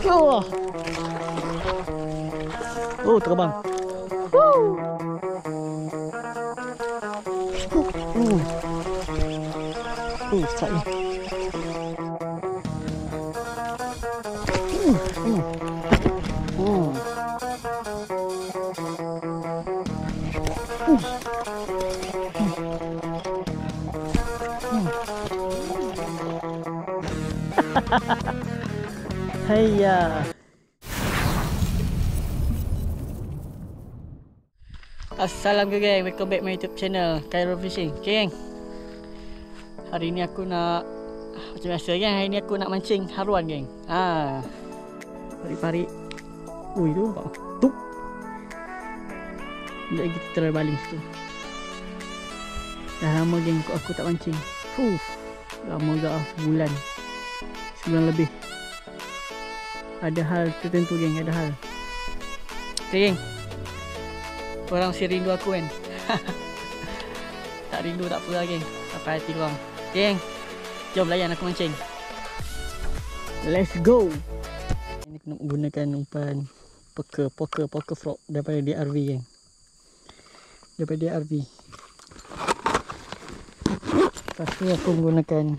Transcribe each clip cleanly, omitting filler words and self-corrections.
Oh, oh terbang. Strike ni. Haiya. Assalamualaikum geng, welcome back my YouTube channel Cairo Fishing. Okay geng, hari ni aku nak macam biasa geng, hari ni aku nak mancing haruan geng. Pari-pari. Ui tu nampak tu. Sekejap lagi kita try baling situ. Dah lama geng aku tak mancing. Lama juga lah, sebulan lebih. Ada hal tertentu geng, ada hal. Okay geng, korang mesti rindu aku kan. Tak rindu tak apa lah geng, sampai hati korang. Okay geng, jom layan aku mancing. Let's go. Ini kena gunakan umpan poker frog daripada DRV geng. Daripada DRV. Lepas tu aku menggunakan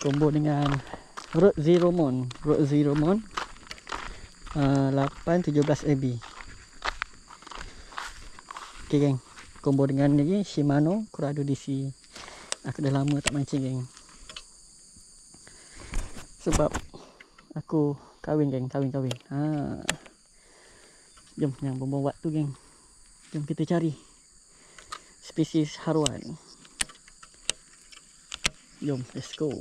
combo dengan Rode Zero Mon 817 AB. Ok geng, combo dengan ni Shimano Curado DC. Aku dah lama tak mancing geng, sebab aku kahwin geng, kahwin. Jom yang buang waktu geng, jom kita cari spesies haruan. Jom, let's go.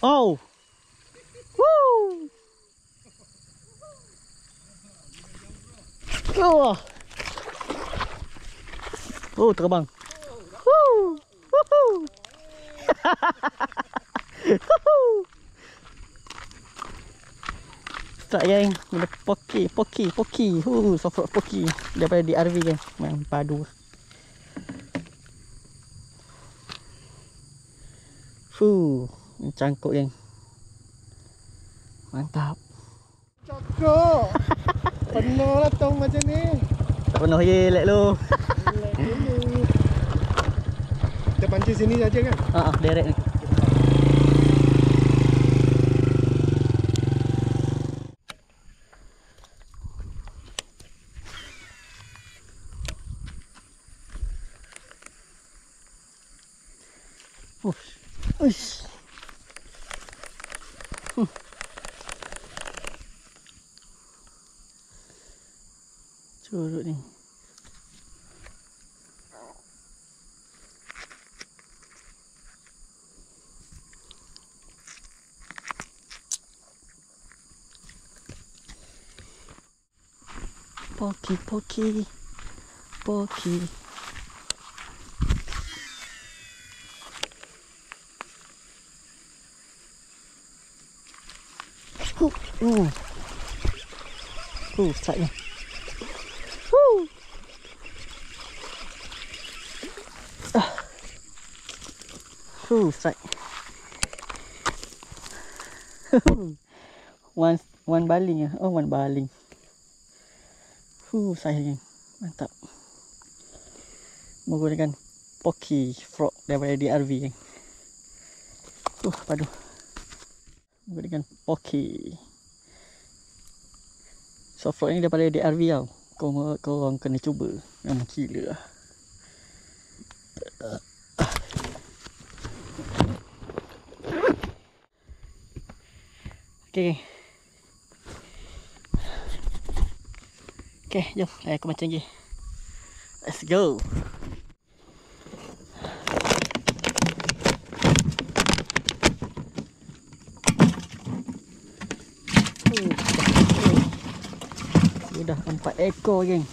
Oh, woo! Oh, terbang. Strike geng, ada poki. Soft poki daripada DRV geng. Memang padu. Cangkuk geng. Mantap. Cokok. Penuh lah tong macam ni. Tak penuh je, let lu. Kita pancing sini saja kan? Direct ni. Uish. Curut ni. Poki. Strike ni. Strike. one baling. One baling. Saya geng, mantap. Menggunakan poki frog daripada DRV geng. Padu. Menggunakan poki. Soft frog ni daripada DRV tau. Korang kena cuba. Memang gila lah. Okay, jom aku mancing je. Let's go. Sudah 4 ekor geng.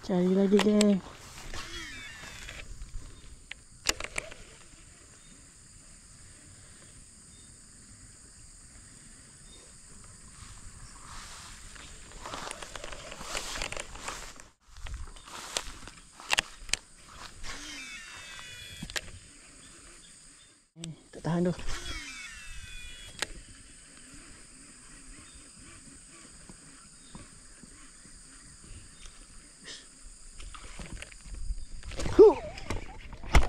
Cari lagi geng. Tak tahan tu.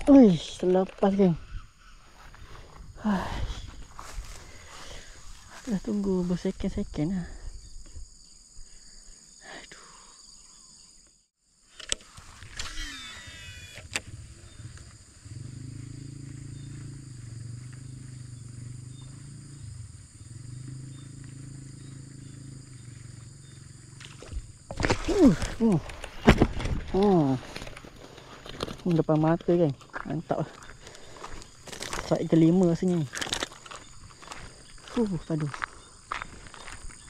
Uish, terlepas geng. Dah tunggu bersekon-sekon lah. Aduh. Depan mata kan. Mantap lah. Strike kelima rasanya ni. Padu.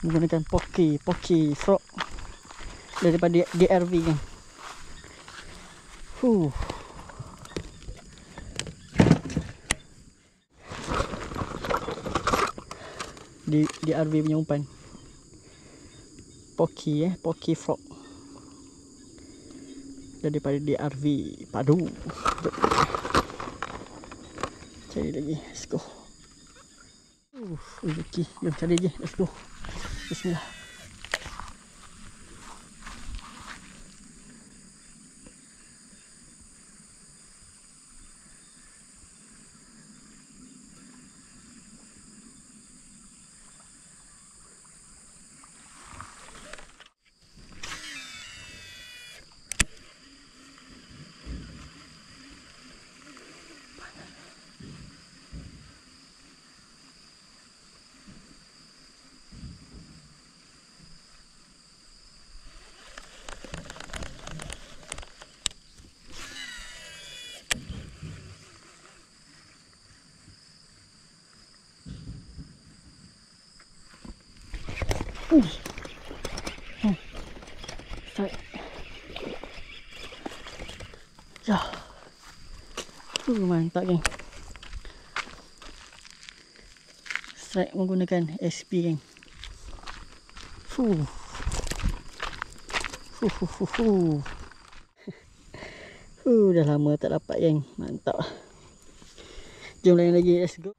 Menggunakan Pocky Frog daripada DRV kan. DRV punya umpan. Pocky Frog daripada DRV. Padu. Cari lagi. Let's go. Rezeki. Jom cari lagi. Let's go. Bismillah. Strike. Ya. Mantap geng. Strike menggunakan SP geng. Dah lama tak dapat geng. Mantap. Jom lain lagi. Let's go.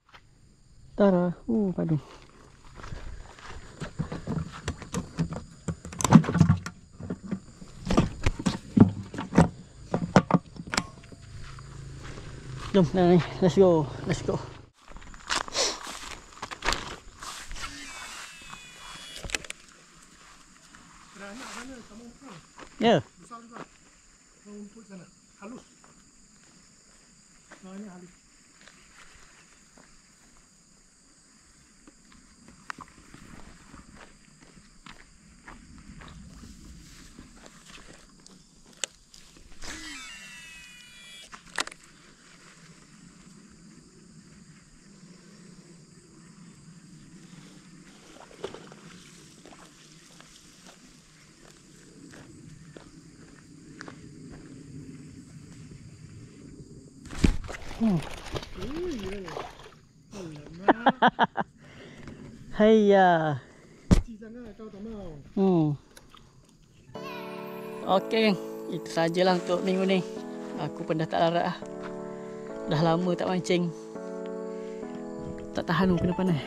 Tara. Padu. Jom, ni, let's go. Beranak sana sama umpan. Ya. Besar juga. Rumput sana. Halus. Nah, ini halus. Haiya. Kecil sangat kau tak mau. Okey, itu sajalah untuk minggu ni. Aku pun dah tak larat lah. Dah lama tak mancing. Tak tahan pun kena panas.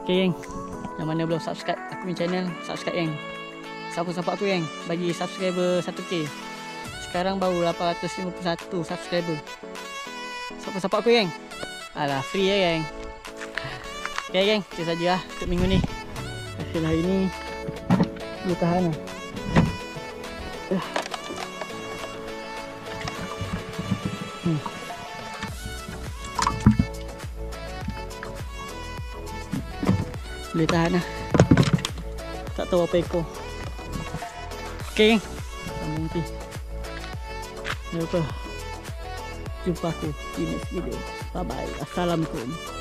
Okey geng, yang mana belum subscribe aku punya channel, subscribe geng. Support aku geng, bagi subscriber 1k. Sekarang baru 851 subscriber. Support aku geng. Alah, free ya geng. Okay geng, itu saja lah untuk minggu ni. Hasil hari ni boleh tahan lah. Boleh tahan lah. Tak tahu apa ekor. Okay geng, sambung nanti. Jangan lupa jumpa aku di next video. Bye bye. Assalamualaikum.